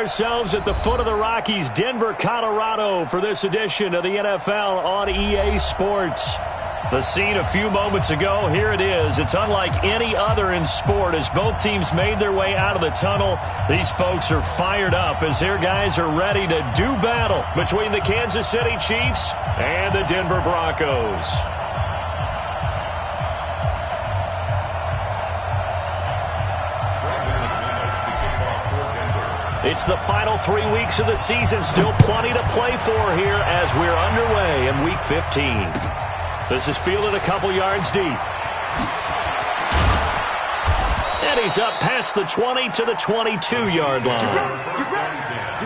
ourselves at the foot of the Rockies, Denver, Colorado, for this edition of the NFL on EA Sports. The scene a few moments ago, here it is. It's unlike any other in sport as both teams made their way out of the tunnel. These folks are fired up as their guys are ready to do battle between the Kansas City Chiefs and the Denver Broncos. It's the final 3 weeks of the season. Still plenty to play for here as we're underway in Week 15. This is fielded a couple yards deep. And he's up past the 20 to the 22-yard line. Get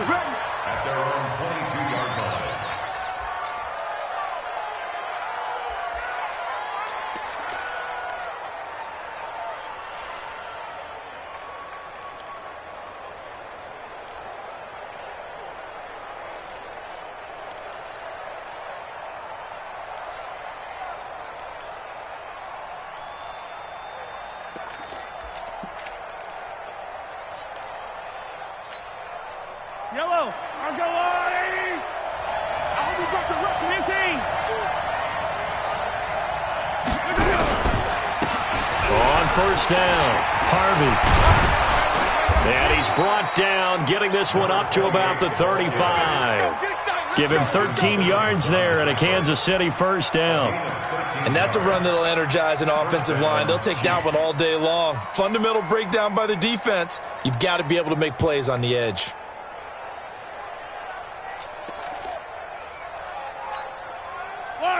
ready. At their own 22-yard line. Yellow, I'll go on. I hope you got your left 15. On first down, Harvey. And he's brought down, getting this one up to about the 35. Give him 13 yards there and a Kansas City first down. And that's a run that'll energize an offensive line. They'll take that one all day long. Fundamental breakdown by the defense. You've got to be able to make plays on the edge.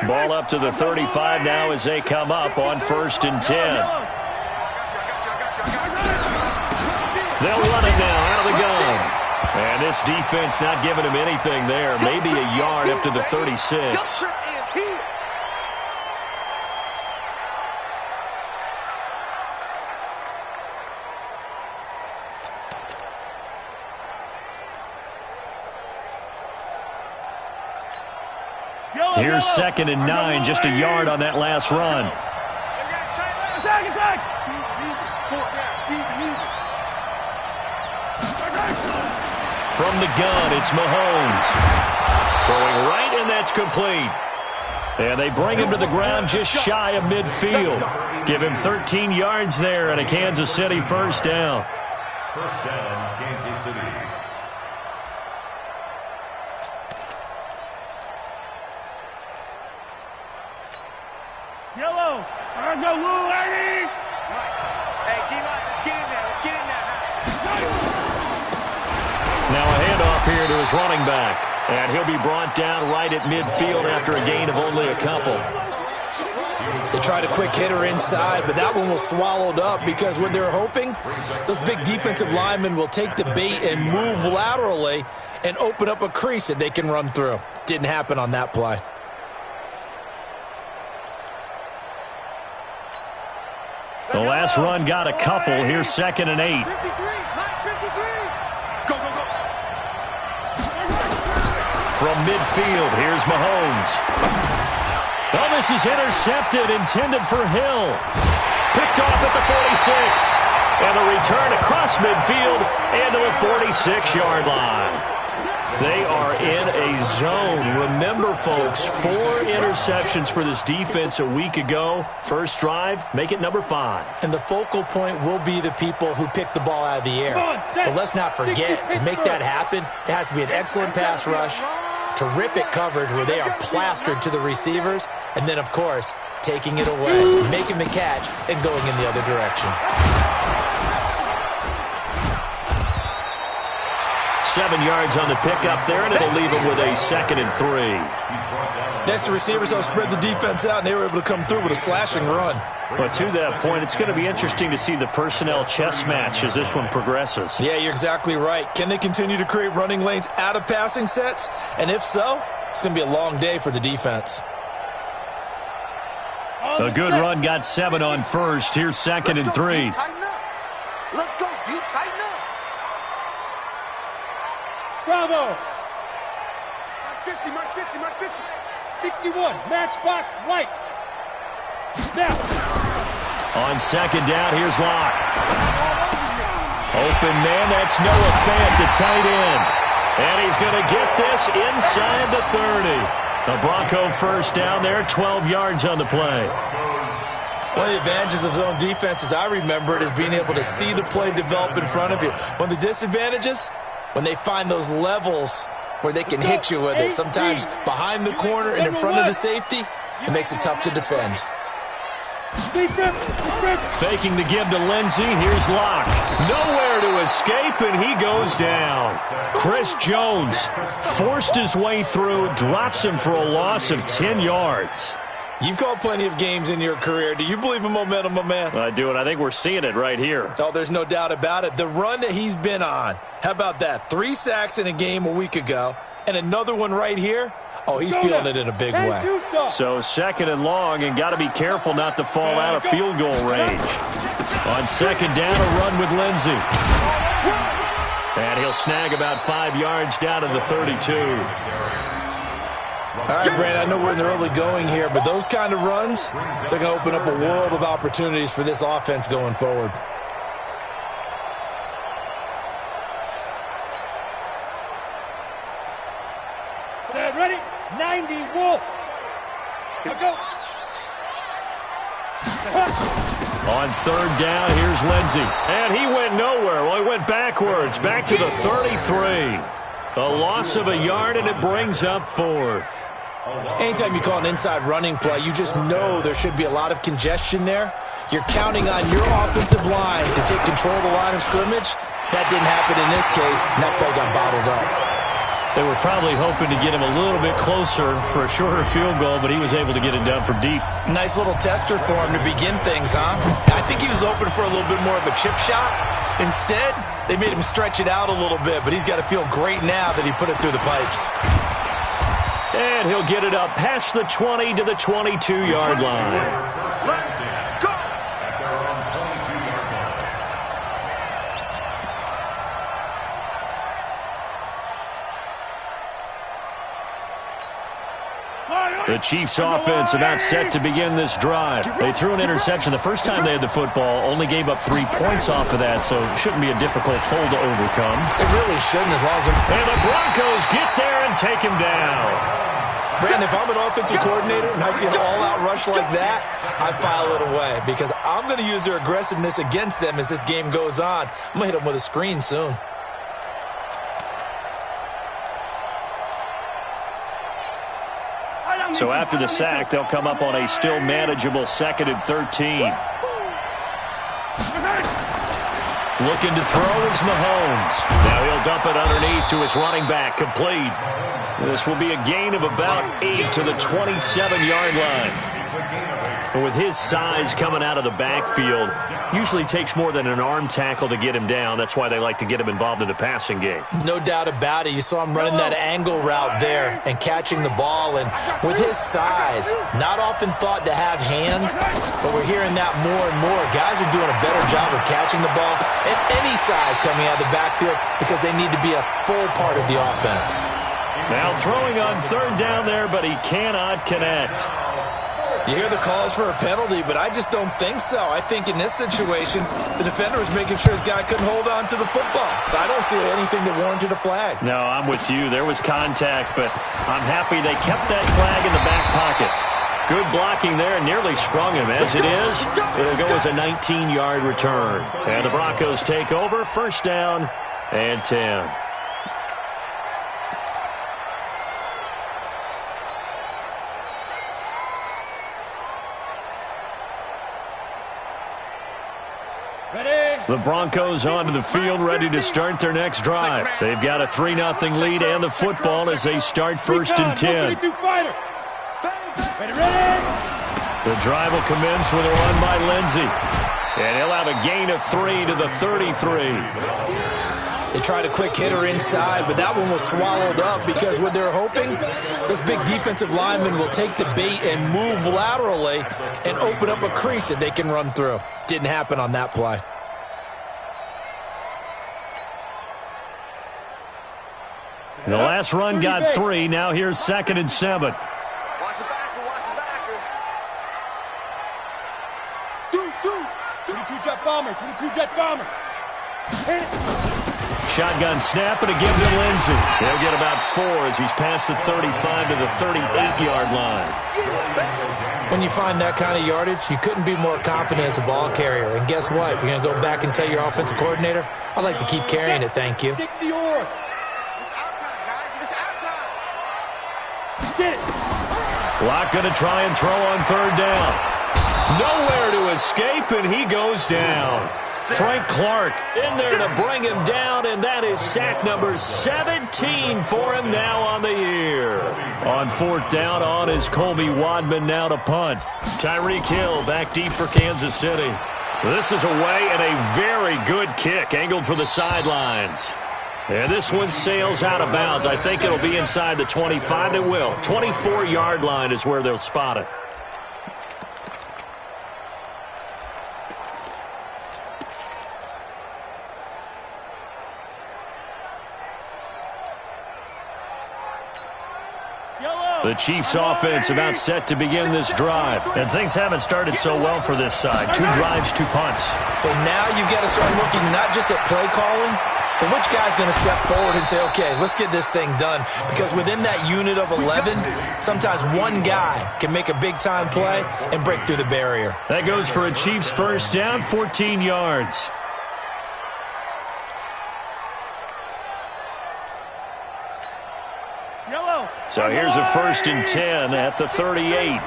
Ball up to the 35 now as they come up on 1st and 10. They'll run it now out of the gun. And this defense not giving him anything there. Maybe a yard up to the 36. Here's 2nd and 9, just a yard on that last run. From the gun, it's Mahomes. Throwing right, and that's complete. And they bring him to the ground just shy of midfield. Give him 13 yards there and a Kansas City first down. First down, Kansas City. Yellow, I'll go Lou, lady. Hey, D-line, let's get in there. Let's get in there. Now a handoff here to his running back. And he'll be brought down right at midfield after a gain of only a couple. They tried a quick hitter inside, but that one was swallowed up because what they're hoping, those big defensive linemen will take the bait and move laterally and open up a crease that they can run through. Didn't happen on that play. The last run got a couple. Here's 2nd and 8. 53, 53. Go, go, go. From midfield, here's Mahomes. Oh, this is intercepted, intended for Hill. Picked off at the 46. And a return across midfield into the 46-yard line. They are in a zone. Remember, folks, 4 interceptions for this defense a week ago. First drive, make it number 5. And the focal point will be the people who pick the ball out of the air. But let's not forget, to make that happen, it has to be an excellent pass rush, terrific coverage where they are plastered to the receivers, and then, of course, taking it away, making the catch, and going in the other direction. 7 yards on the pickup there, and it'll leave him with a 2nd and 3. Next, the receivers have spread the defense out, and they were able to come through with a slashing run. But to that point, it's going to be interesting to see the personnel chess match as this one progresses. Yeah, you're exactly right. Can they continue to create running lanes out of passing sets? And if so, it's going to be a long day for the defense. A good run got 7 on first. Here's 2nd and 3. Let's go, D, tighten up. Bravo. March 50, march 50, march 50. 61, matchbox lights. Now. On 2nd down, here's Locke. Open man, that's Noah Fant, the tight end. And he's going to get this inside the 30. The Bronco first down there, 12 yards on the play. One of the advantages of zone defense, as I remember it, is being able to see the play develop in front of you. One of the disadvantages, when they find those levels where they can hit you with it, sometimes behind the corner and in front of the safety, it makes it tough to defend. Faking the give to Lindsey. Here's Locke. Nowhere to escape, and he goes down. Chris Jones forced his way through, drops him for a loss of 10 yards. You've called plenty of games in your career. Do you believe in momentum, my man? I do, and I think we're seeing it right here. Oh, there's no doubt about it. The run that he's been on, how about that? 3 sacks in a game a week ago, and another one right here. Oh, he's feeling it in a big way. So 2nd and long, and got to be careful not to fall out of field goal range. On 2nd down, a run with Lindsey. And he'll snag about 5 yards down to the 32. All right, Brandon, I know we're in the early going here, but those kind of runs, they're going to open up a world of opportunities for this offense going forward. Set, ready, 90, Wolf. Go. On 3rd down, here's Lindsey. And he went nowhere. Well, he went backwards, back to the 33. A loss of a yard, and it brings up 4th. Anytime you call an inside running play, you just know there should be a lot of congestion there. You're counting on your offensive line to take control of the line of scrimmage. That didn't happen in this case, and that play got bottled up. They were probably hoping to get him a little bit closer for a shorter field goal, but he was able to get it down from deep. Nice little tester for him to begin things, huh? I think he was open for a little bit more of a chip shot. Instead, they made him stretch it out a little bit, but he's got to feel great now that he put it through the pipes. And he'll get it up past the 20 to the 22-yard line. The Chiefs' offense about set to begin this drive. They threw an interception the first time they had the football, only gave up 3 points off of that, so it shouldn't be a difficult hole to overcome. It really shouldn't, as long as... And the Broncos get there and take him down. Brandon, if I'm an offensive coordinator and I see an all-out rush like that, I file it away because I'm going to use their aggressiveness against them as this game goes on. I'm going to hit them with a screen soon. So after the sack, they'll come up on a still manageable 2nd and 13. Looking to throw is Mahomes. Now he'll dump it underneath to his running back, complete. This will be a gain of about 8 to the 27-yard line. But with his size coming out of the backfield, usually takes more than an arm tackle to get him down. That's why they like to get him involved in the passing game. No doubt about it. You saw him running that angle route there and catching the ball. And with his size, not often thought to have hands, but we're hearing that more and more. Guys are doing a better job of catching the ball at any size coming out of the backfield because they need to be a full part of the offense. Now throwing on 3rd down there, but he cannot connect. You hear the calls for a penalty, but I just don't think so. I think in this situation, the defender was making sure his guy couldn't hold on to the football. So I don't see anything that warranted a flag. No, I'm with you. There was contact, but I'm happy they kept that flag in the back pocket. Good blocking there, nearly sprung him. As it is, it'll go as a 19-yard return. And the Broncos take over, 1st down and 10. The Broncos onto the field, ready to start their next drive. They've got a 3-0 lead and the football as they start 1st and 10. The drive will commence with a run by Lindsey. And he'll have a gain of 3 to the 33. They tried a quick hitter inside, but that one was swallowed up because what they're hoping, those big defensive linemen will take the bait and move laterally and open up a crease that they can run through. Didn't happen on that play. The last run got 3. Now here's 2nd and 7. Watch the backer, watch the backer. Deuce. 22 jet bomber, 22 jet bomber. Shotgun snap and a give to Lindsey. He'll get about 4 as he's past the 35 to the 38-yard line. When you find that kind of yardage, you couldn't be more confident as a ball carrier. And guess what? You're going to go back and tell your offensive coordinator, I'd like to keep carrying it, thank you. 60 yards. It's out time, guys. It's out time. Get it. Locke going to try and throw on third down. Nowhere to escape, and he goes down. Frank Clark in there to bring him down, and that is sack number 17 for him now on the year. On fourth down, on is Colby Wadman now to punt. Tyreek Hill back deep for Kansas City. This is away and a very good kick, angled for the sidelines. And this one sails out of bounds. I think it'll be inside the 25. It will. 24-yard line is where they'll spot it. The Chiefs offense about set to begin this drive. And things haven't started so well for this side. 2 drives, 2 punts. So now you've got to start looking not just at play calling, but which guy's going to step forward and say, okay, let's get this thing done. Because within that unit of 11, sometimes one guy can make a big-time play and break through the barrier. That goes for a Chiefs first down, 14 yards. So here's a 1st and 10 at the 38.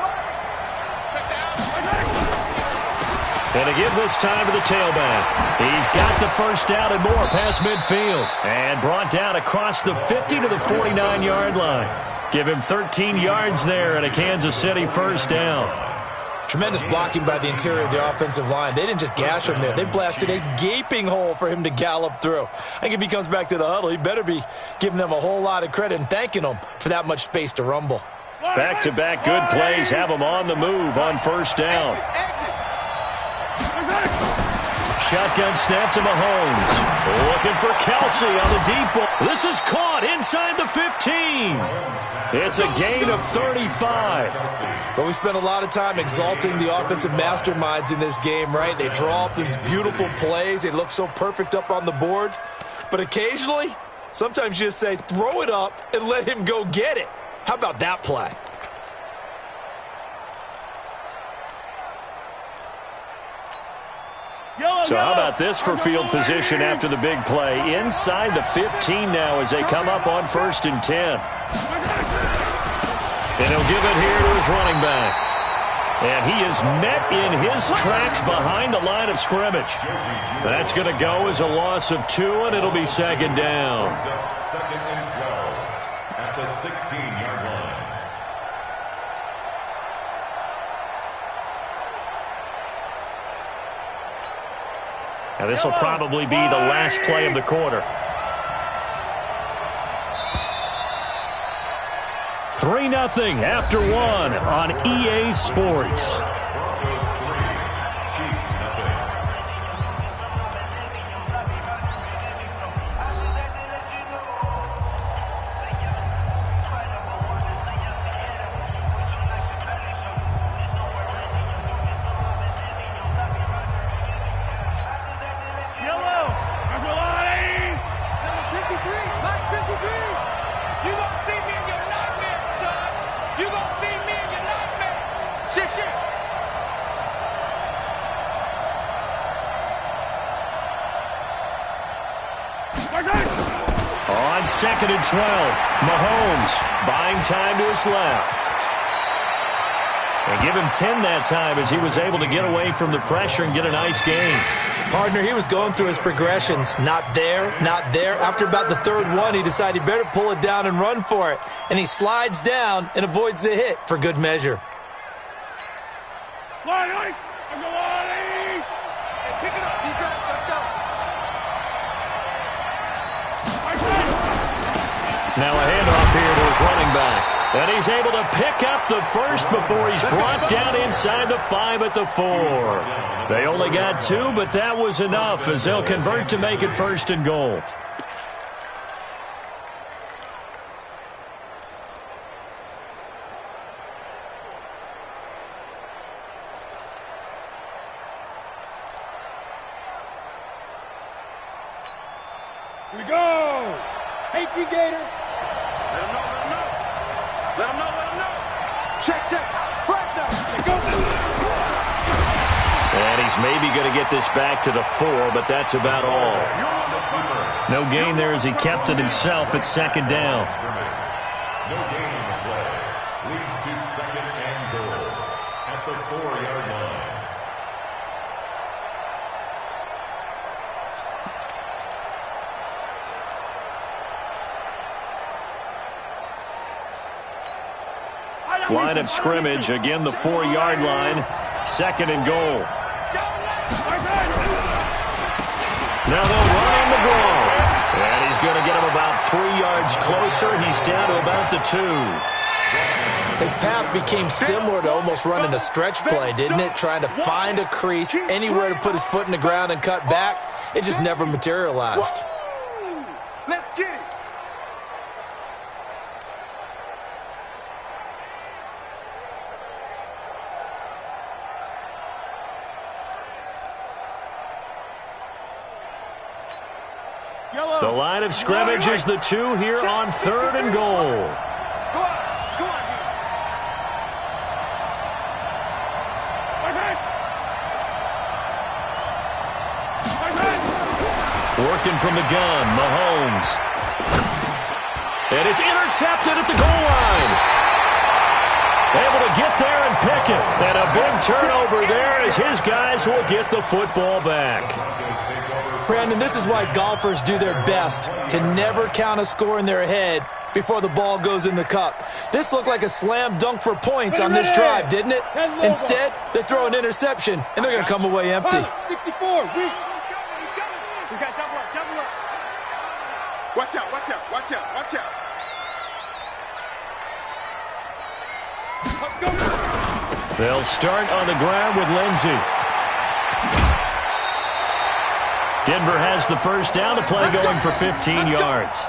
And to give this time to the tailback. He's got the first down and more past midfield. And brought down across the 50 to the 49-yard line. Give him 13 yards there and a Kansas City first down. Tremendous blocking by the interior of the offensive line. They didn't just gash him there. They blasted a gaping hole for him to gallop through. I think if he comes back to the huddle, he better be giving them a whole lot of credit and thanking them for that much space to rumble. Back-to-back good plays have him on the move on first down. Shotgun snap to Mahomes. Looking for Kelsey on the deep ball. This is caught inside the 15. It's a gain of 35. But we spent a lot of time exalting the offensive masterminds in this game, right? They draw up these beautiful plays. They look so perfect up on the board. But occasionally, sometimes you just say, throw it up and let him go get it. How about that play? So how about this for field position after the big play? Inside the 15 now as they come up on 1st and 10. And he'll give it here to his running back. And he is met in his tracks behind the line of scrimmage. That's going to go as a loss of 2, and it'll be 2nd down. 2nd and 12 at the 16-yard line. Now this will probably be the last play of the quarter. 3-0 after 1 on EA Sports. Broncos 3, Chiefs nothing. On 2nd and 12, Mahomes buying time to his left. And give him 10 that time as he was able to get away from the pressure and get a nice gain. Partner, he was going through his progressions. Not there, not there. After about the 3rd one, he decided he better pull it down and run for it. And he slides down and avoids the hit for good measure. Hey, pick it up, defense. Let's go. Now a handoff here to his running back. And he's able to pick up the first before he's brought down inside the 5 at the 4. They only got 2, but that was enough as they'll convert to make it 1st and goal. we go. Hey, T-Gator. Let him know, let him know. Let him know, let him know. Check, check. Flag down. Go. And he's maybe going to get this back to the 4, but that's about all. No gain there as he kept it himself at second down. No gain on the play. Leads to second and goal at the 4-yard line. Line of scrimmage, again the 4-yard line, second and goal. Now they'll run on the ball. And he's going to get him about 3 yards closer. He's down to about the 2. His path became similar to almost running a stretch play, didn't it? Trying to find a crease, anywhere to put his foot in the ground and cut back. It just never materialized. Let's get it. The line of scrimmage is the 2 here on third and goal. Go on, go on. Working from the gun, Mahomes. And it's intercepted at the goal line. Able to get there and pick it. And a big turnover there as his guys will get the football back. Brandon, this is why golfers do their best to never count a score in their head before the ball goes in the cup. This looked like a slam dunk for points on this drive, didn't it? Instead, they throw an interception, and they're going to come away empty. 64, weak. We got double up, double up. Watch out, watch out, watch out, watch out. They'll start on the ground with Lindsey. Denver has the first down, to play going for 15 yards.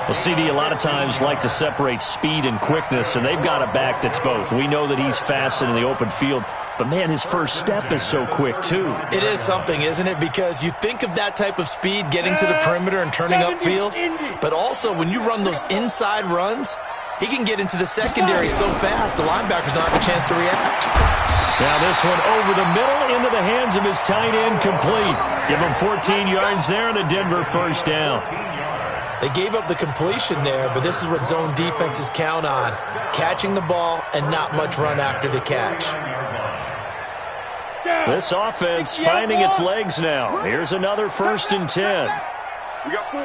Well, CD, a lot of times like to separate speed and quickness, and they've got a back that's both. We know that he's fast in the open field, but, man, his first step is so quick, too. It is something, isn't it? Because you think of that type of speed getting to the perimeter and turning upfield, but also when you run those inside runs, he can get into the secondary so fast the linebackers don't have a chance to react. Now this one over the middle into the hands of his tight end, complete. Give him 14 yards there and a Denver first down. They gave up the completion there, but this is what zone defenses count on. Catching the ball and not much run after the catch. This offense finding its legs now. Here's another 1st and 10. We got 4.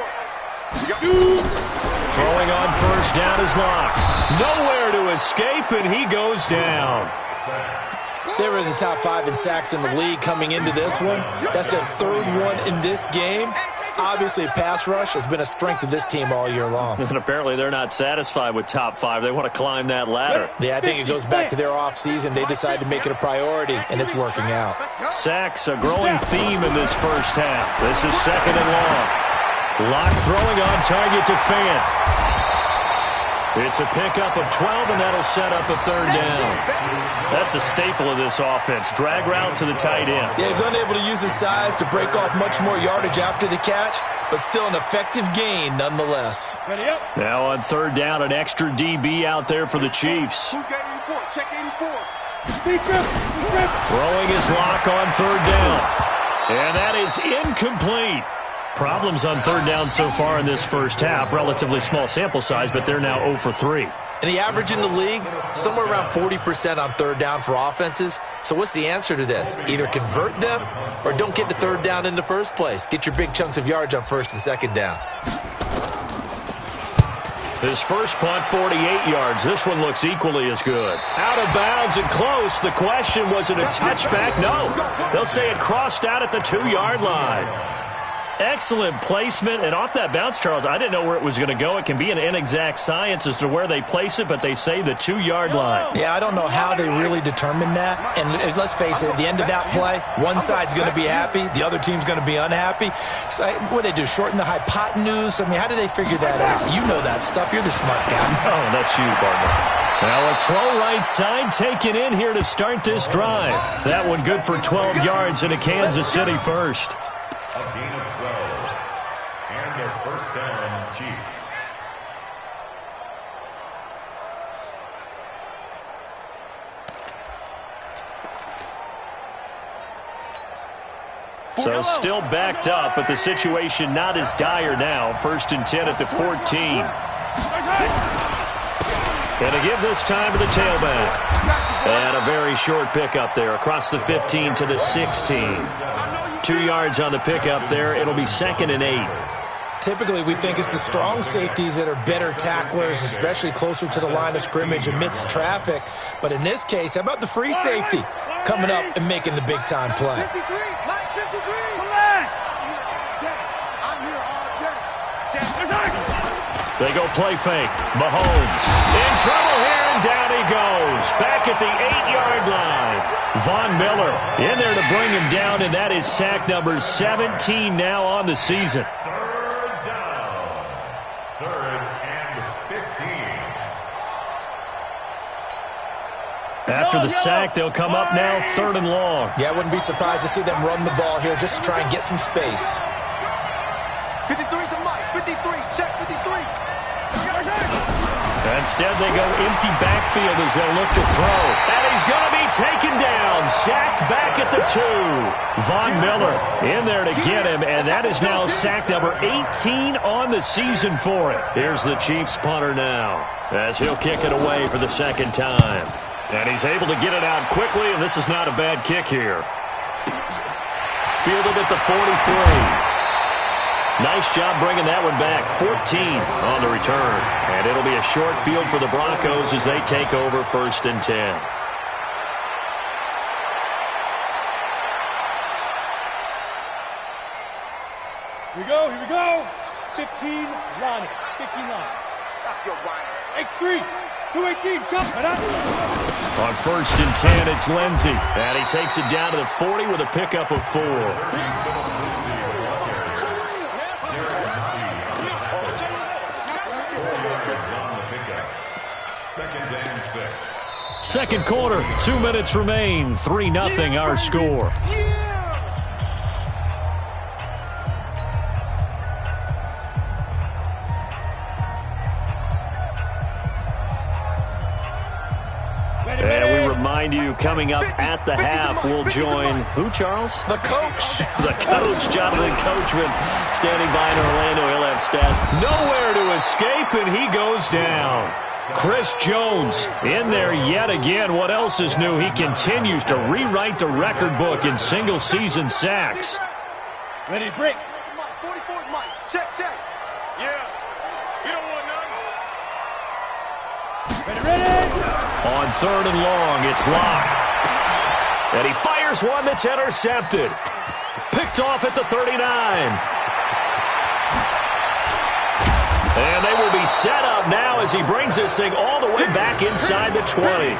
We got 2. Throwing on first down is Locke. Nowhere to escape, and he goes down. They were in the top 5 in sacks in the league coming into this one. That's their 3rd one in this game. Obviously, pass rush has been a strength of this team all year long. And apparently they're not satisfied with top 5. They want to climb that ladder. Yeah, I think it goes back to their offseason. They decided to make it a priority, and it's working out. Sacks, a growing theme in this first half. This is 2nd and long. Locke throwing on target to Fant. It's a pickup of 12, and that'll set up a 3rd down. That's a staple of this offense. Drag route to the tight end. Yeah, he's unable to use his size to break off much more yardage after the catch, but still an effective gain nonetheless. Now on 3rd down, an extra DB out there for the Chiefs. Who's got 84? Check 84. Throwing his Locke on 3rd down. And that is incomplete. Problems on 3rd down so far in this first half. Relatively small sample size, but they're now 0 for 3. And the average in the league, somewhere around 40% on 3rd down for offenses. So what's the answer to this? Either convert them or don't get to 3rd down in the first place. Get your big chunks of yards on 1st and 2nd down. His first punt, 48 yards. This one looks equally as good. Out of bounds and close. The question, was it a touchback? No. They'll say it crossed out at the 2-yard line. Excellent placement, and off that bounce, Charles, I didn't know where it was going to go. It can be an inexact science as to where they place it, but they say the 2-yard line. Yeah, I don't know how they really determine that. And let's face it, at the end of that play, one side's going to be happy, the other team's going to be unhappy. So what do they do, shorten the hypotenuse? I mean, how do they figure that out? You know that stuff. You're the smart guy. Oh, that's you, partner. Now a throw right side taken in here to start this drive. That one good for 12 yards and a Kansas City first. First down, Chiefs. So still backed up, but the situation not as dire now. First and 10 at the 14. And to give this time to the tailback. And a very short pickup there across the 15 to the 16. 2 yards on the pickup there. It'll be 2nd and 8. Typically, we think it's the strong safeties that are better tacklers, especially closer to the line of scrimmage amidst traffic. But in this case, how about the free safety coming up and making the big-time play? 53, Mike 53. I'm here all day. They go play fake. Mahomes in trouble here, and down he goes. Back at the 8-yard line. Von Miller in there to bring him down, and that is sack number 17 now on the season. After the sack, they'll come up now 3rd and long. Yeah, I wouldn't be surprised to see them run the ball here just to try and get some space. 53 to Mike. 53. Check 53. Instead, they go empty backfield as they'll look to throw. And he's going to be taken down. Sacked back at the 2. Von Miller in there to get him, and that is now sack number 18 on the season for it. Here's the Chiefs punter now as he'll kick it away for the 2nd time. And he's able to get it out quickly, and this is not a bad kick here. Fielded at the 43. Nice job bringing that one back. 14 on the return. And it'll be a short field for the Broncos as they take over 1st and 10. Here we go, here we go. 15 line. 15 line. Stop your whining. X3. 218, jump it up. On 1st and 10, it's Lindsey. And he takes it down to the 40 with a pickup of 4. Second quarter, 2 minutes remain. 3-0 our score. And we remind you, coming up at the half, we'll join who, Charles? The coach. The coach, Jonathan Coachman, standing by in Orlando. He'll have stats. Nowhere to escape, and he goes down. Chris Jones in there yet again. What else is new? He continues to rewrite the record book in single-season sacks. Ready to break. Mike 44 Mike. Check, check. Yeah. You don't want none. Ready. On 3rd and long, it's Locke. And he fires one that's intercepted. Picked off at the 39. And they will be set up now as he brings this thing all the way back inside the 20.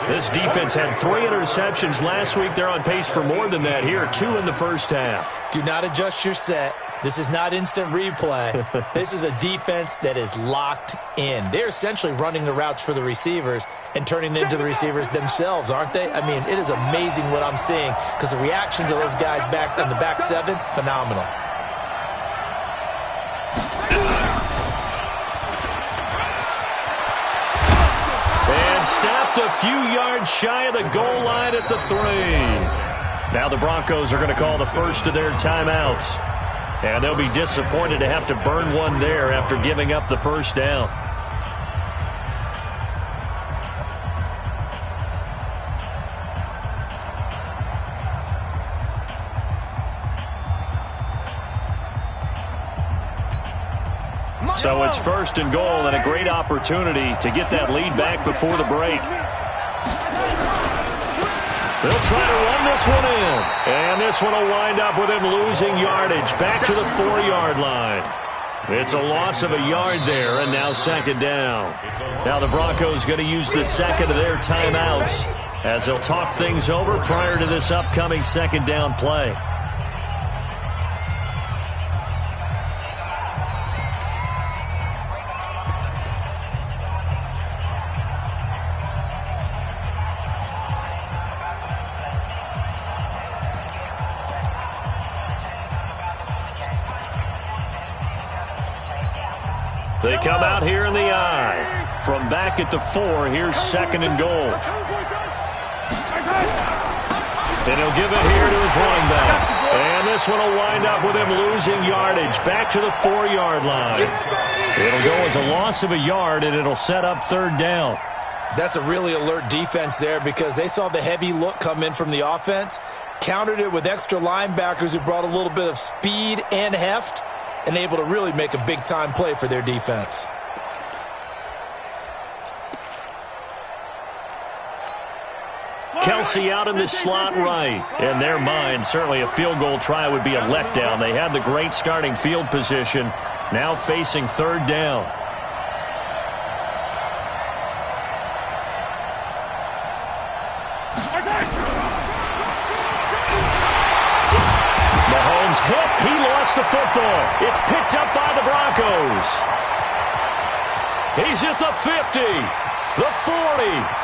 This defense had 3 interceptions last week. They're on pace for more than that here. 2 in the first half. Do not adjust your set. This is not instant replay. This is a defense that is locked in. They're essentially running the routes for the receivers and turning into the receivers themselves, aren't they? I mean, it is amazing what I'm seeing because the reactions of those guys back in the back 7, phenomenal. And stopped a few yards shy of the goal line at the 3. Now the Broncos are going to call the first of their timeouts. And they'll be disappointed to have to burn one there after giving up the first down. So it's 1st and goal and a great opportunity to get that lead back before the break. They'll try to run this one in. And this one will wind up with him losing yardage back to the 4-yard line. It's a loss of a yard there, and now 2nd down. Now the Broncos going to use the second of their timeouts as they'll talk things over prior to this upcoming 2nd down play. They come out here in the I. From back at the 4, here's 2nd and goal. And he'll give it here to his running back. And this one will wind up with him losing yardage back to the 4-yard line. It'll go as a loss of a yard, and it'll set up 3rd down. That's a really alert defense there because they saw the heavy look come in from the offense, countered it with extra linebackers who brought a little bit of speed and heft, and able to really make a big-time play for their defense. Kelsey out in the slot right. In their mind, certainly a field goal try would be a letdown. They had the great starting field position, now facing 3rd down. Mahomes hit. He lost the football. It's picked up by the Broncos. He's at the 50, the 40.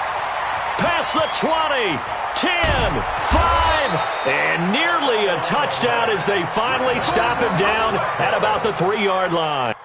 Past the 20, 10, 5, and nearly a touchdown as they finally stop him down at about the 3-yard line.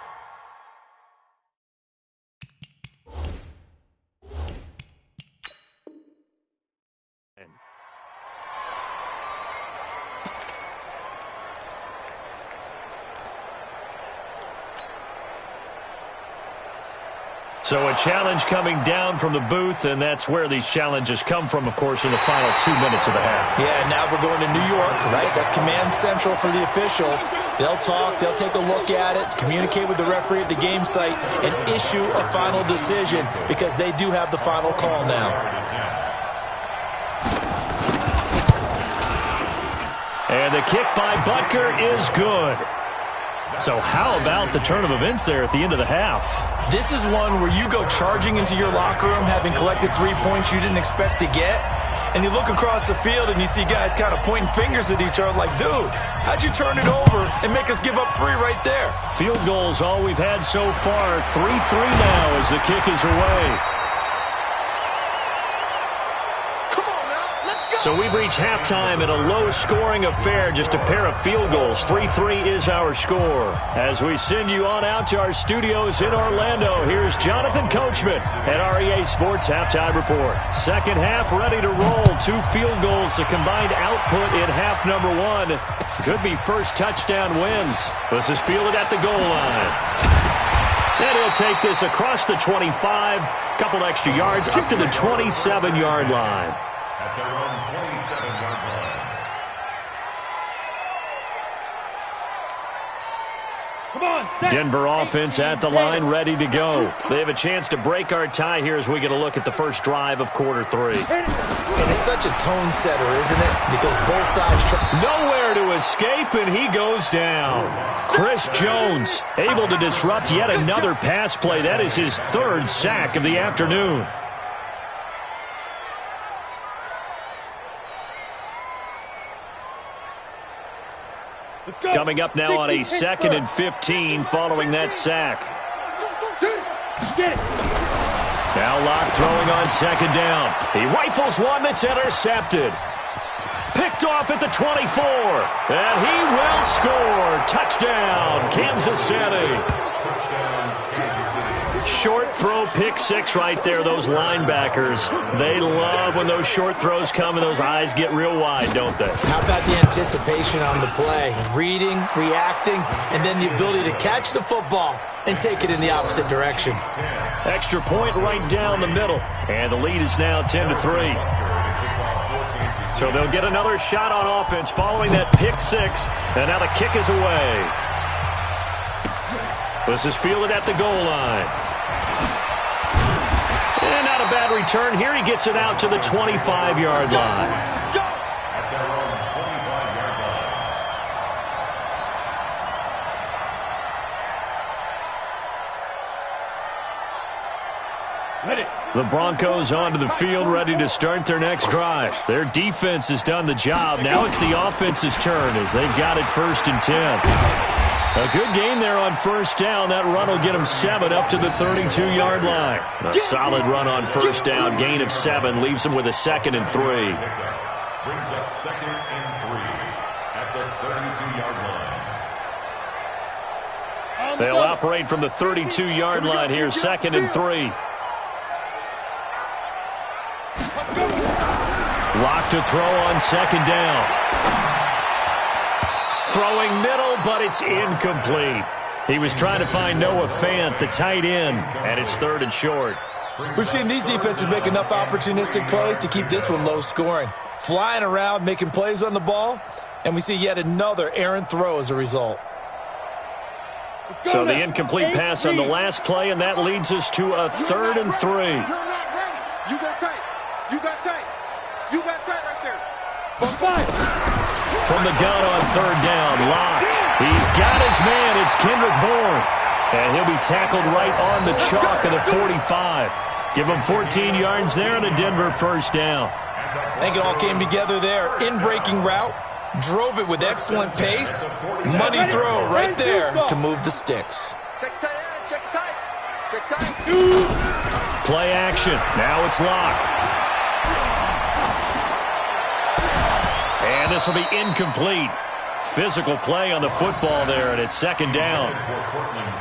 So a challenge coming down from the booth, and that's where these challenges come from, of course, in the final 2 minutes of the half. Yeah, now we're going to New York, right? That's command central for the officials. They'll talk, they'll take a look at it, communicate with the referee at the game site, and issue a final decision because they do have the final call now. And the kick by Butker is good. So how about the turn of events there at the end of the half? This is one where you go charging into your locker room having collected 3 points you didn't expect to get, and you look across the field and you see guys kind of pointing fingers at each other like, dude, how'd you turn it over and make us give up 3 right there? Field goals all we've had so far. 3-3 now as the kick is away. So we've reached halftime in a low-scoring affair, just a pair of field goals. 3-3 is our score. As we send you on out to our studios in Orlando, here's Jonathan Coachman at REA Sports Halftime Report. Second half ready to roll. 2 field goals, the combined output in half number 1. Could be first touchdown wins. This is fielded at the goal line. And he'll take this across the 25, couple extra yards, up to the 27-yard line. At their own 27-yard line. Come on, Denver offense at the line, ready to go. They have a chance to break our tie here as we get a look at the first drive of quarter 3. And it's such a tone setter, isn't it? Because both sides nowhere to escape, and he goes down. Chris Jones able to disrupt yet another pass play. That is his 3rd sack of the afternoon. Coming up now on a 2nd and 15 following that sack. Now Locke throwing on 2nd down. He rifles one that's intercepted. Picked off at the 24. And he will score. Touchdown, Kansas City. Short throw, pick 6 right there. Those linebackers, they love when those short throws come and those eyes get real wide, don't they? How about the anticipation on the play? Reading, reacting, and then the ability to catch the football and take it in the opposite direction. Extra point right down the middle. And the lead is now 10-3. So they'll get another shot on offense following that pick 6. And now the kick is away. This is fielded at the goal line. And not a bad return here. He gets it out to the 25-yard line. At their own 25-yard line. Ready. The Broncos onto the field, ready to start their next drive. Their defense has done the job. Now it's the offense's turn as they've got it 1st and 10. A good gain there on 1st down. That run will get them 7 up to the 32-yard line. A solid run on 1st down. Gain of 7 leaves them with a 2nd and 3. Brings up 2nd and 3 at the 32-yard line. They'll operate from the 32-yard line here, 2nd and 3. Lock to throw on 2nd down. Throwing middle, but it's incomplete. He was trying to find Noah Fant, the tight end, and it's 3rd and short. We've seen these defenses make enough opportunistic plays to keep this one low scoring. Flying around, making plays on the ball, and we see yet another errant throw as a result. So the incomplete pass on the last play, and that leads us to a 3rd and 3. You're not ready. You got tight. You got tight. You got tight right there. From the gun on 3rd down, Locke. He's got his man. It's Kendrick Bourne. And he'll be tackled right on the chalk of the 45. Give him 14 yards there and a Denver 1st down. I think it all came together there. In-breaking route. Drove it with excellent pace. Money throw right there to move the sticks. Check tight end. Check tight. Check tight. Play action. Now it's Locke. And this will be incomplete. Physical play on the football there, and it's 2nd down.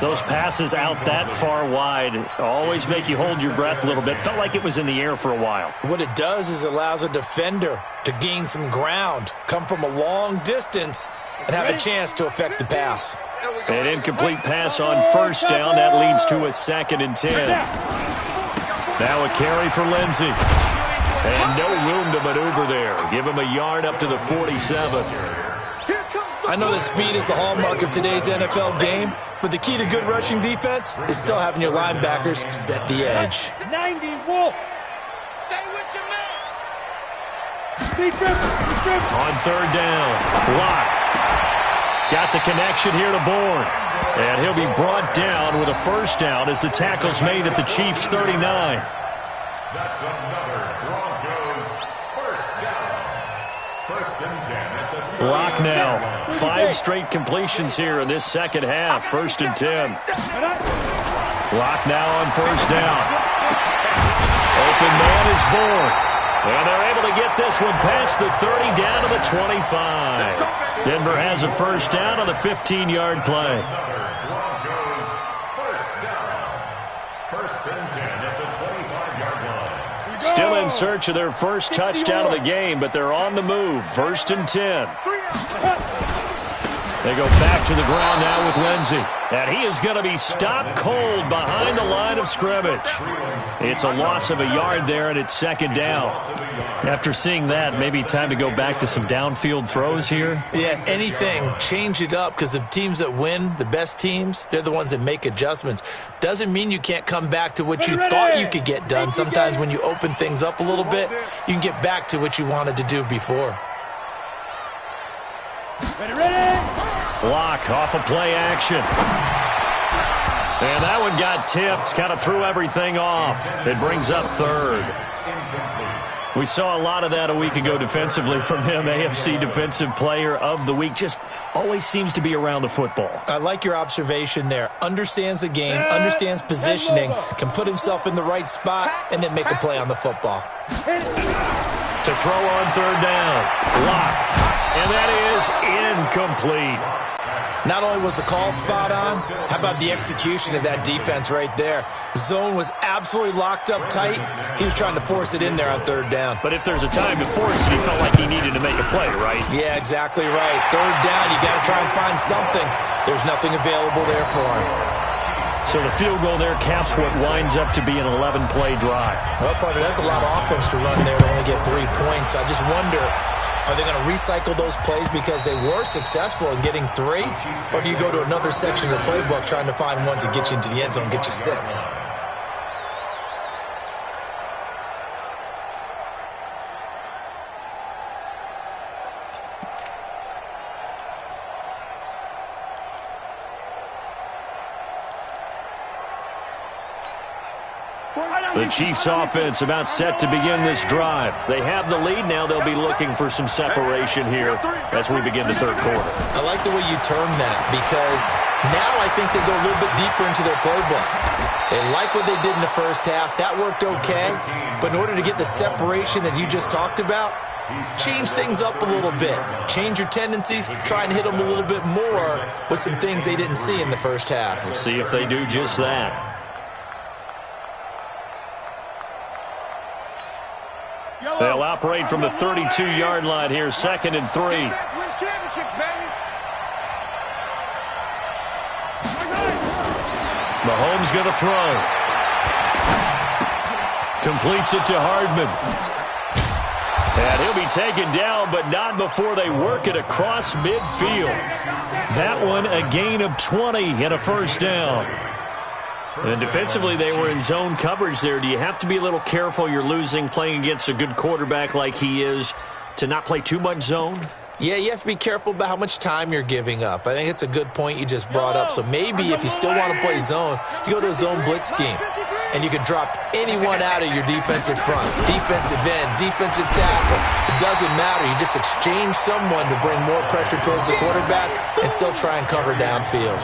Those passes out that far wide always make you hold your breath a little bit. Felt like it was in the air for a while. What it does is it allows a defender to gain some ground, come from a long distance, and have a chance to affect the pass. An incomplete pass on 1st down. That leads to a 2nd and 10. Now a carry for Lindsey. And no room to maneuver there. Give him a yard up to the 47. I know that speed is the hallmark of today's NFL game, but the key to good rushing defense is still having your linebackers set the edge. 90, Wolf. Stay with your man. On 3rd down, Locke. Got the connection here to Bourne. And he'll be brought down with a 1st down as the tackle's made at the Chiefs' 39. That's another Broncos 1st down. 1st and 10 at the Locke now. 5 straight completions here in this 2nd half. 1st and 10. Locke now on 1st down. Open man is Bourne. And they're able to get this one past the 30 down to the 25. Denver has a 1st down on the 15-yard play. Broncos 1st down. 1st and 10 at the 25-yard line. Still in search of their first touchdown of the game, but they're on the move. 1st and 10. They go back to the ground now with Lindsey. And he is going to be stopped cold behind the line of scrimmage. It's a loss of a yard there, and it's 2nd down. After seeing that, maybe time to go back to some downfield throws here. Yeah, anything. Change it up, because the teams that win, the best teams, they're the ones that make adjustments. Doesn't mean you can't come back to what you thought you could get done. Sometimes when you open things up a little bit, you can get back to what you wanted to do before. Locke off of play action. And that one got tipped, kind of threw everything off. It brings up 3rd. We saw a lot of that a week ago defensively from him. AFC Defensive Player of the Week. Just always seems to be around the football. I like your observation there. Understands the game, understands positioning, can put himself in the right spot, and then make a play on the football. To throw on 3rd down. Locke. And that is incomplete. Not only was the call spot on, how about the execution of that defense right there? The zone was absolutely locked up tight. He was trying to force it in there on 3rd down. But if there's a time to force it, he felt like he needed to make a play, right? Yeah, exactly right. 3rd down, you got to try and find something. There's nothing available there for him. So the field goal there caps what winds up to be an 11-play drive. Well, partner, that's a lot of offense to run there to only get 3 points. So I just wonder, are they going to recycle those plays because they were successful in getting 3? Or do you go to another section of the playbook trying to find ones that get you into the end zone and get you 6? The Chiefs offense about set to begin this drive. They have the lead. Now they'll be looking for some separation here as we begin the 3rd quarter. I like the way you term that, because now I think they go a little bit deeper into their playbook. They like what they did in the 1st half. That worked okay. But in order to get the separation that you just talked about, change things up a little bit. Change your tendencies, try and hit them a little bit more with some things they didn't see in the first half. We'll see if they do just that. They'll operate from the 32-yard line here, 2nd and 3. Mahomes going to throw. Completes it to Hardman. And he'll be taken down, but not before they work it across midfield. That one a gain of 20 and a first down. And defensively, they were in zone coverage there. Do you have to be a little careful? You're losing playing against a good quarterback like he is to not play too much zone? Yeah, you have to be careful about how much time you're giving up. I think it's a good point you just brought up. So maybe if you still want to play zone, you go to a zone blitz scheme. And you can drop anyone out of your defensive front. Defensive end, defensive tackle. It doesn't matter. You just exchange someone to bring more pressure towards the quarterback and still try and cover downfield.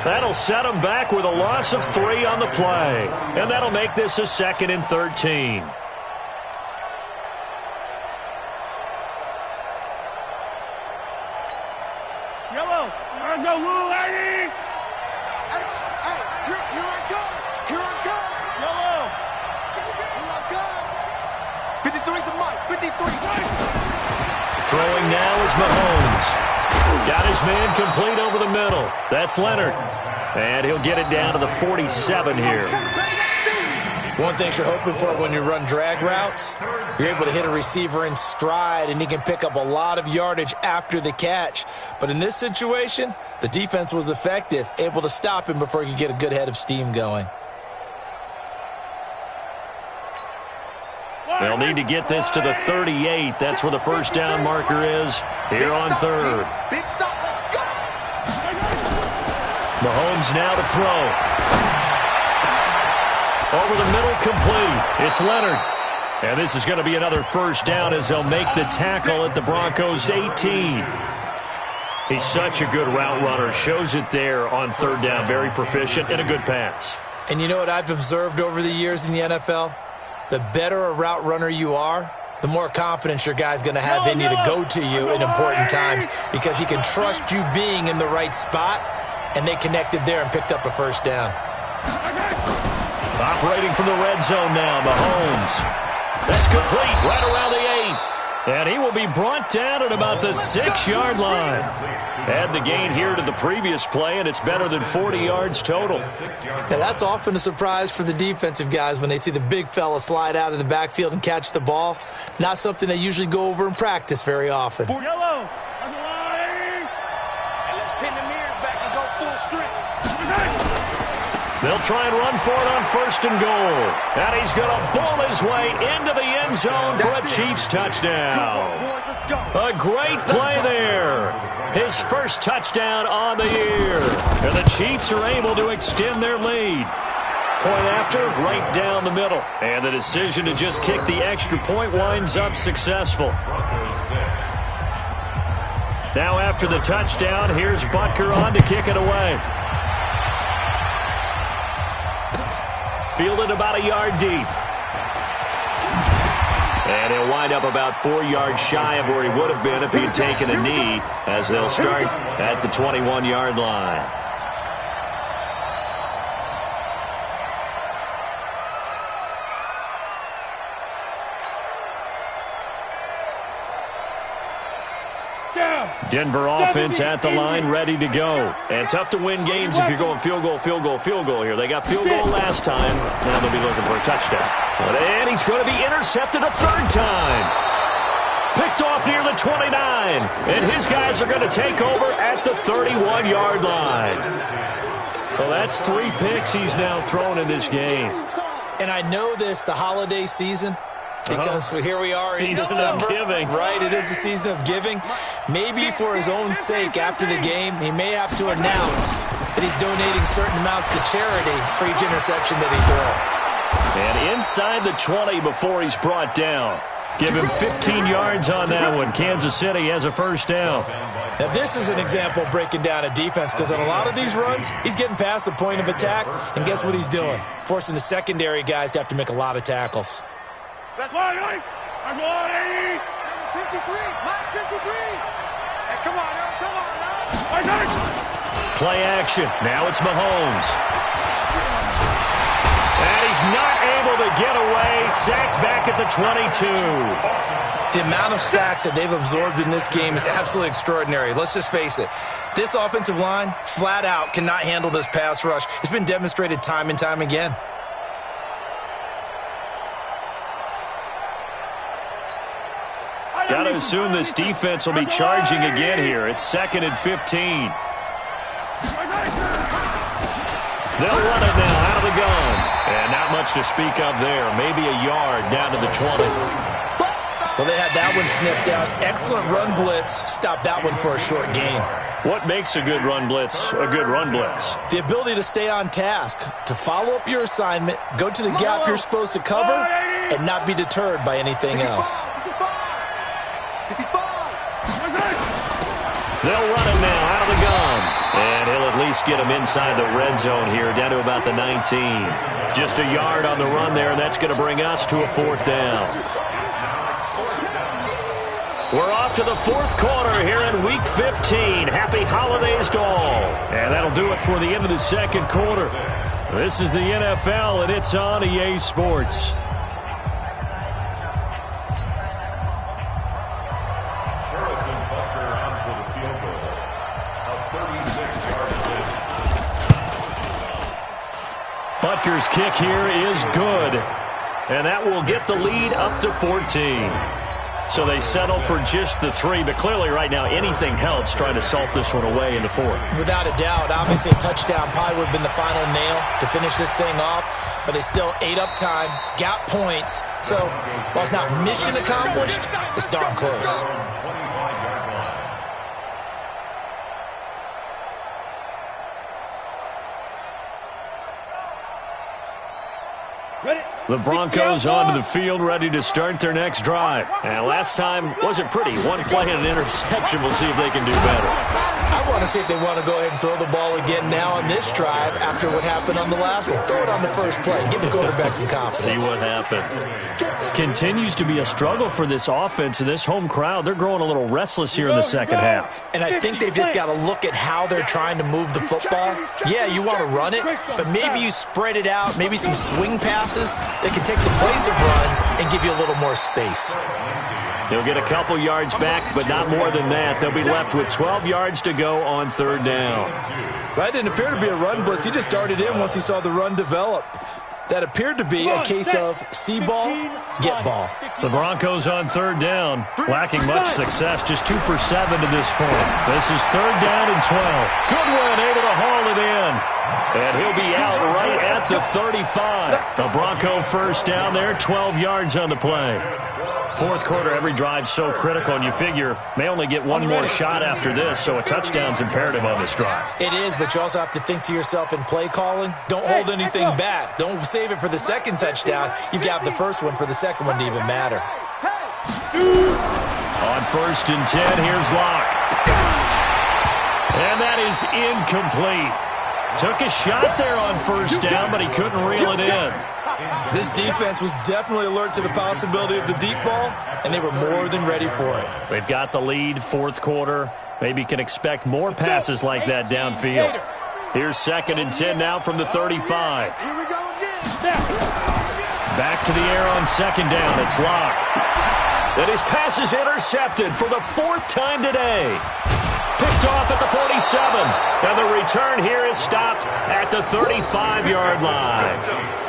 That'll set them back with a loss of 3 on the play. And that'll make this a 2nd and 13. Yellow. No rule, lady. Here I come. Here I come. Yellow. Here I come. 53 to Mike. 53. Throwing now is Mahomes. Got his man complete over the middle. That's Leonard. And he'll get it down to the 47 here. One thing you're hoping for when you run drag routes, you're able to hit a receiver in stride, and he can pick up a lot of yardage after the catch. But in this situation, the defense was effective, able to stop him before he could get a good head of steam going. They'll need to get this to the 38. That's where the first down marker is here on 3rd. Big stop. Let's go. Mahomes now to throw. Over the middle, complete. It's Leonard. And this is going to be another first down as they'll make the tackle at the Broncos' 18. He's such a good route runner. Shows it there on 3rd down. Very proficient and a good pass. And you know what I've observed over the years in the NFL? The better a route runner you are, the more confidence your guy's going to have in you to go to you in important times because he can trust you being in the right spot, and they connected there and picked up a first down. Operating from the red zone now, Mahomes. That's complete right around the 8. And he will be brought down at about the 6-yard line. Add the gain here to the previous play, and it's better than 40 yards total. Now, that's often a surprise for the defensive guys when they see the big fella slide out of the backfield and catch the ball. Not something they usually go over in practice very often. Yellow. And let's pin the mirrors back and go full strength. They'll try and run for it on 1st and goal. And he's going to bull his way into the end zone for a Chiefs touchdown. A great play there. His first touchdown on the year. And the Chiefs are able to extend their lead. Point after, right down the middle. And the decision to just kick the extra point winds up successful. Now after the touchdown, here's Butker on to kick it away. Fielded about a yard deep. And he'll wind up about 4 yards shy of where he would have been if he had taken a knee, as they'll start at the 21-yard line. Denver offense at the line, ready to go. And tough to win games if you're going field goal, field goal, field goal here. They got field goal last time. Now they'll be looking for a touchdown. And he's going to be intercepted a 3rd time. Picked off near the 29. And his guys are going to take over at the 31-yard line. Well, that's 3 picks he's now thrown in this game. And I know this, the holiday season, because here we are in December, right? It is the season of giving. Maybe for his own sake, after the game, he may have to announce that he's donating certain amounts to charity for each interception that he throws. And inside the 20 before he's brought down. Give him 15 yards on that one. Kansas City has a first down. Now, this is an example of breaking down a defense, because on a lot of these runs, he's getting past the point of attack, and guess what he's doing? Forcing the secondary guys to have to make a lot of tackles. That's right. Hey, come on, Play action. Now it's Mahomes. And he's not able to get away. Sacked back at the 22. The amount of sacks that they've absorbed in this game is absolutely extraordinary. Let's just face it. This offensive line, flat out, cannot handle this pass rush. It's been demonstrated time and time again. Got to assume this defense will be charging again here. It's 2nd and 15. They'll run it now out of the gun. And not much to speak of there. Maybe a yard down to the 20. Well, they had that one snipped out. Excellent run blitz. Stop that one for a short gain. What makes a good run blitz a good run blitz? The ability to stay on task, to follow up your assignment, go to the gap you're supposed to cover, and not be deterred by anything else. They'll run it now out of the gun. And he'll at least get him inside the red zone here, down to about the 19. Just a yard on the run there, and that's going to bring us to a 4th down. We're off to the 4th quarter here in Week 15. Happy holidays to all. And that'll do it for the end of the 2nd quarter. This is the NFL, and it's on EA Sports. Butker's kick here is good, and that will get the lead up to 14. So they settle for just the 3, but clearly right now anything helps trying to salt this one away in the 4th. Without a doubt, obviously a touchdown probably would have been the final nail to finish this thing off, but they still ate up time, got points. So while it's not mission accomplished, it's darn close. The Broncos onto the field, ready to start their next drive. And last time wasn't pretty. One play and an interception. We'll see if they can do better. I want to see if they want to go ahead and throw the ball again now on this drive after what happened on the last one. Throw it on the first play. Give the quarterback some confidence. See what happens. Continues to be a struggle for this offense and this home crowd. They're growing a little restless here in the second half. And I think they've just got to look at how they're trying to move the football. Yeah, you want to run it, but maybe you spread it out, maybe some swing passes that can take the place of runs and give you a little more space. They'll get a couple yards back, but not more than that. They'll be left with 12 yards to go on 3rd down. That didn't appear to be a run blitz. He just darted in once he saw the run develop. That appeared to be a case of see ball, get ball. The Broncos on 3rd down, lacking much success, just 2 for 7 to this point. This is 3rd down and 12. Goodwin able to haul it in. And he'll be out right at the 35. The Bronco first down there, 12 yards on the play. 4th quarter, every drive's so critical, and you figure may only get one more shot after this, so a touchdown's imperative on this drive. It is, but you also have to think to yourself in play calling, don't hold anything back. Don't save it for the second touchdown. You got the first one for the second one to even matter. On 1st and 10, here's Locke. And that is incomplete. Took a shot there on 1st down, but he couldn't reel it in. This defense was definitely alert to the possibility of the deep ball, and they were more than ready for it. They've got the lead, 4th quarter. Maybe can expect more passes like that downfield. Here's 2nd and 10 now from the 35. Back to the air on 2nd down. It's Locke. And his pass is intercepted for the 4th time today. Picked off at the 47. And the return here is stopped at the 35-yard line.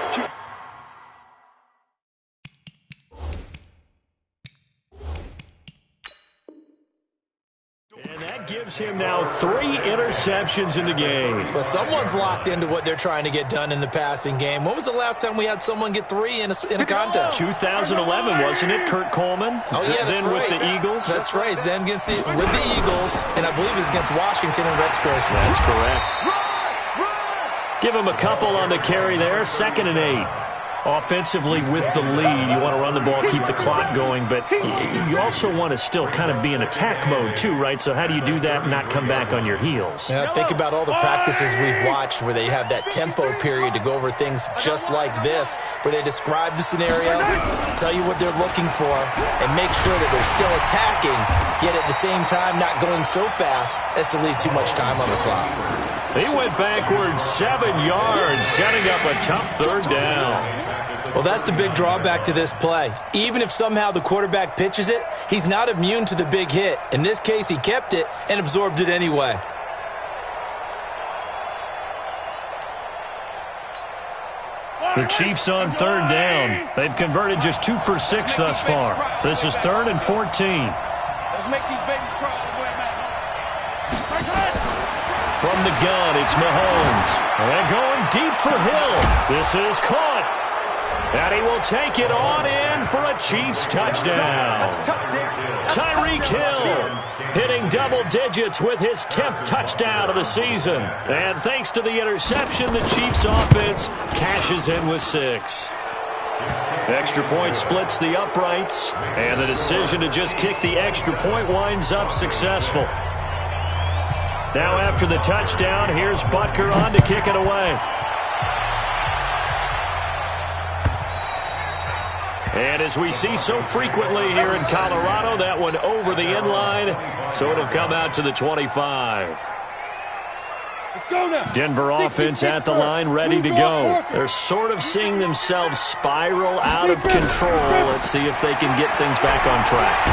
And that gives him now 3 interceptions in the game. Well, someone's locked into what they're trying to get done in the passing game. When was the last time we had someone get 3 in a contest? 2011, wasn't it? Kurt Coleman? Oh, yeah, that's then right. with the Eagles? That's right. Then with the Eagles, and I believe it's against Washington and Rex Grossman. That's correct. Give him a couple on the carry there. 2nd and 8. Offensively with the lead, you want to run the ball, keep the clock going, but you also want to still kind of be in attack mode too, right? So how do you do that and not come back on your heels? Yeah, think about all the practices we've watched where they have that tempo period to go over things just like this, where they describe the scenario, tell you what they're looking for, and make sure that they're still attacking, yet at the same time not going so fast as to leave too much time on the clock. He went backwards 7 yards, setting up a tough third down. Well, that's the big drawback to this play. Even if somehow the quarterback pitches it, he's not immune to the big hit. In this case, he kept it and absorbed it anyway. The Chiefs on third down. They've converted just 2 for 6 thus far. This is 3rd and 14. Let's make these babies cry. From the gun, it's Mahomes. And going deep for Hill. This is caught. And he will take it on in for a Chiefs touchdown. Tyreek Hill hitting double digits with his 10th touchdown of the season. And thanks to the interception, the Chiefs offense cashes in with 6. Extra point splits the uprights, and the decision to just kick the extra point winds up successful. Now after the touchdown, here's Butker on to kick it away. And as we see so frequently here in Colorado, that one over the end line, so it'll come out to the 25. Denver offense at the line, ready to go. They're sort of seeing themselves spiral out of control. Let's see if they can get things back on track.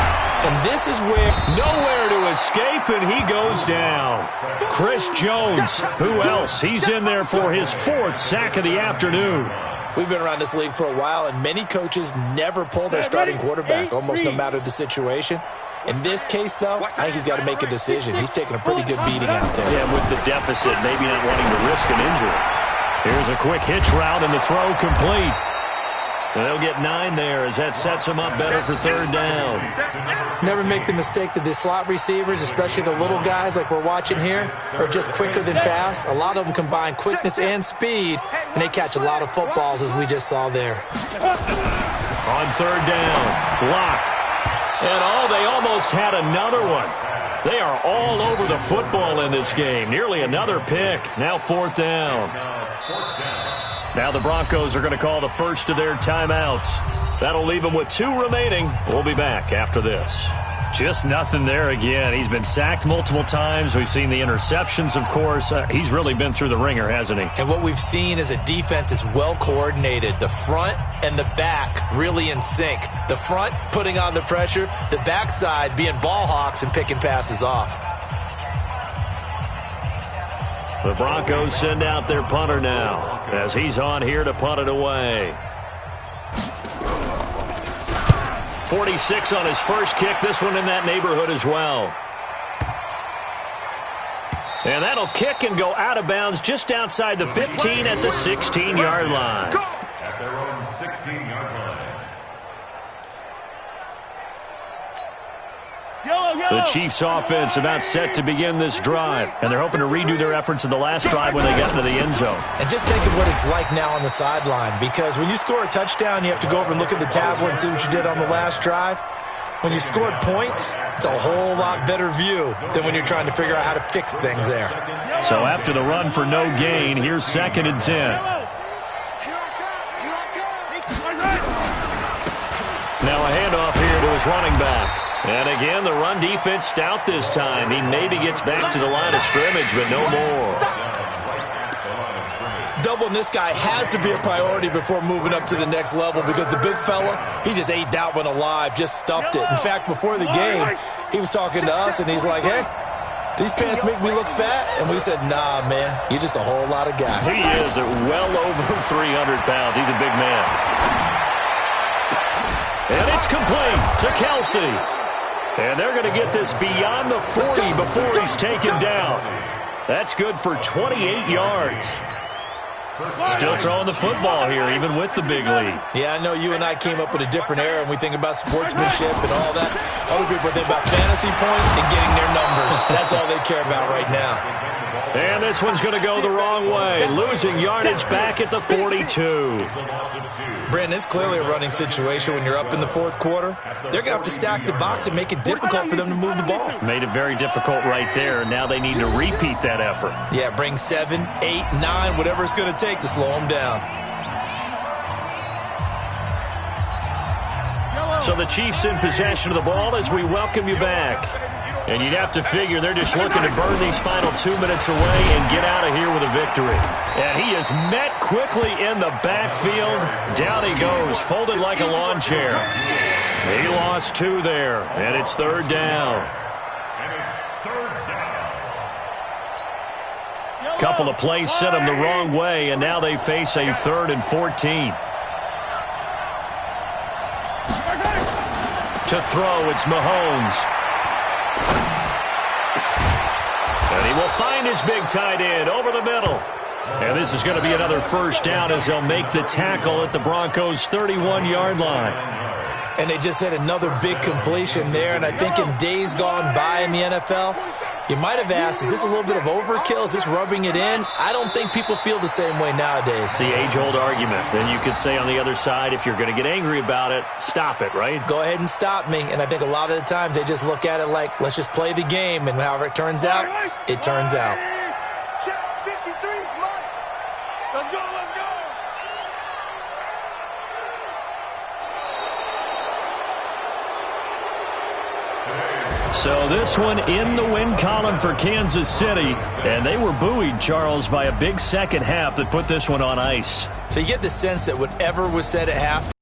And this is where nowhere to escape, and he goes down. Chris Jones, who else? He's in there for his 4th sack of the afternoon. We've been around this league for a while, and many coaches never pull their starting quarterback, almost no matter the situation. In this case, though, I think he's got to make a decision. He's taking a pretty good beating out there. Yeah, with the deficit, maybe not wanting to risk an injury. Here's a quick hitch route, and the throw complete. They'll get 9 there as that sets them up better for third down. Never make the mistake that the slot receivers, especially the little guys like we're watching here, are just quicker than fast. A lot of them combine quickness and speed, and they catch a lot of footballs, as we just saw there. On third down, block. And they almost had another one. They are all over the football in this game. Nearly another pick. Now 4th down. Now the Broncos are going to call the first of their timeouts. That'll leave them with 2 remaining. We'll be back after this. Just nothing there again. He's been sacked multiple times. We've seen the interceptions, of course. He's really been through the ringer, hasn't he? And what we've seen is a defense is well coordinated. The front and the back really in sync. The front putting on the pressure. The backside being ball hawks and picking passes off. The Broncos send out their punter now as he's on here to punt it away. 46 on his first kick. This one in that neighborhood as well. And that'll kick and go out of bounds just outside the 15 at the 16-yard line. At their own 16-yard line. The Chiefs offense about set to begin this drive, and they're hoping to redo their efforts in the last drive when they got into the end zone. And just think of what it's like now on the sideline, because when you score a touchdown, you have to go over and look at the tablet and see what you did on the last drive. When you scored points, it's a whole lot better view than when you're trying to figure out how to fix things there. So after the run for no gain, here's 2nd and 10. Now a handoff here to his running back. And again, the run defense stout this time. He maybe gets back to the line of scrimmage, but no more. Doubling this guy has to be a priority before moving up to the next level, because the big fella, he just ate that one alive, just stuffed it. In fact, before the game, he was talking to us, and he's like, hey, these pants make me look fat. And we said, nah, man, you're just a whole lot of guy. He is at well over 300 pounds. He's a big man. And it's complete to Kelsey. And they're going to get this beyond the 40 before he's taken down. That's good for 28 yards. Still throwing the football here, even with the big lead. Yeah, I know you and I came up in a different era, and we think about sportsmanship and all that. Other people think about fantasy points and getting their numbers. That's all they care about right now. And this one's going to go the wrong way, losing yardage back at the 42. Brandon, it's clearly a running situation when you're up in the fourth quarter. They're going to have to stack the box and make it difficult for them to move the ball. Made it very difficult right there. Now they need to repeat that effort. Yeah, bring 7, 8, 9, whatever it's going to take to slow them down. So the Chiefs in possession of the ball as we welcome you back. And you'd have to figure they're just looking to burn these final 2 minutes away and get out of here with a victory. And he is met quickly in the backfield. Down he goes, folded like a lawn chair. He lost 2 there, and it's third down. Couple of plays sent them the wrong way, and now they face a 3rd and 14. To throw, it's Mahomes. And he will find his big tight end over the middle. And this is going to be another first down as they'll make the tackle at the Broncos' 31-yard line. And they just had another big completion there. And I think in days gone by in the NFL, you might have asked, is this a little bit of overkill? Is this rubbing it in? I don't think people feel the same way nowadays. It's the age-old argument. Then you could say on the other side, if you're going to get angry about it, stop it, right? Go ahead and stop me. And I think a lot of the times they just look at it like, let's just play the game. And however it turns out, it turns out. Let's go, let's go. So this one in the win column for Kansas City. And they were buoyed, Charles, by a big second half that put this one on ice. So you get the sense that whatever was said at halftime,